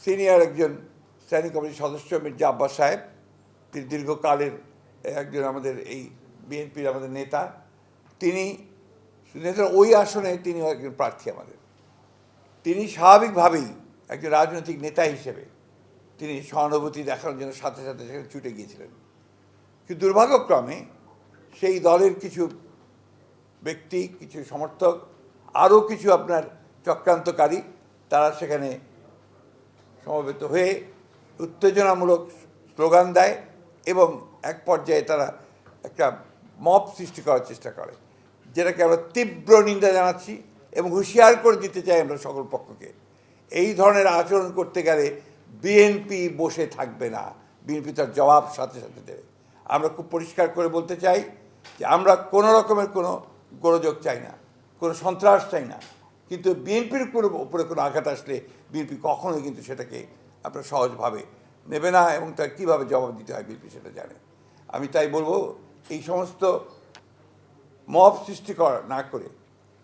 Senior একজন standing কমিটির সদস্য মির্জা আব্বাস সাহেব, তিনি দীর্ঘকালের একজন আমাদের এই বিএনপির আমাদের নেতা। তিনি নেতার ওই আসনে তিনিও একজন প্রার্থী আমাদের। তিনি স্বাভাবিকভাবেই একজন রাজনৈতিক নেতা হিসেবে তিনি সহানুভূতি দেখানোর জন্য সাথে সাথে সেখানে ছুটে গিয়েছিলেন। কিন্তু দুর্ভাগ্যক্রমে সেই দলের কিছু ব্যক্তি, কিছু সমর্থক, আরও কিছু আপনার চক্রান্তকারী, তারা সেখানে সমবেত হয়ে উত্তেজনামূলক স্লোগান দেয় এবং এক পর্যায়ে তারা একটা মব সৃষ্টি করার চেষ্টা করে, যেটাকে আমরা তীব্র নিন্দা জানাচ্ছি এবং হুঁশিয়ার করে দিতে চাই আমরা সকল পক্ষকে। এই ধরনের আচরণ করতে গেলে বিএনপি বসে থাকবে না, বিএনপি তার জবাব সাথে সাথে দেবে। আমরা খুব পরিষ্কার করে বলতে চাই যে আমরা কোনো রকমের কোনো গোলযোগ চাই না, কোনো সন্ত্রাস চাই না, কিন্তু বিএনপির কোনো উপরে কোনো আঘাত আসলে বিএনপি কখনোই কিন্তু সেটাকে আপনার সহজভাবে নেবে না এবং তার কীভাবে জবাব দিতে হয় বিএনপি সেটা জানে। আমি তাই বলবো, এই সমস্ত মব সৃষ্টি না করে,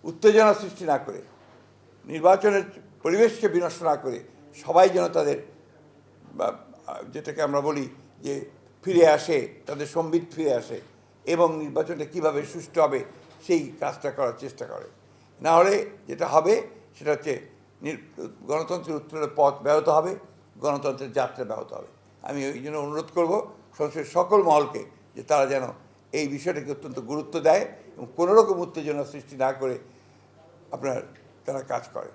উত্তেজনা সৃষ্টি না করে, নির্বাচনের পরিবেশকে বিনষ্ট না করে সবাই যেন তাদের যেটাকে আমরা বলি যে ফিরে আসে, তাদের সম্বিত ফিরে আসে এবং নির্বাচনটা কীভাবে সুষ্ঠু হবে সেই কাজটা করার চেষ্টা করে। না হলে যেটা হবে সেটা হচ্ছে গণতন্ত্রের উত্তরণের পথ ব্যাহত হবে, গণতন্ত্রের যাত্রা ব্যাহত হবে। আমি ওই জন্য অনুরোধ করব সংসদের সকল মহলকে যে তারা যেন এই বিষয়টাকে অত্যন্ত গুরুত্ব দেয় এবং কোনোরকম উত্তেজনা সৃষ্টি না করে আপনার তারা কাজ করে।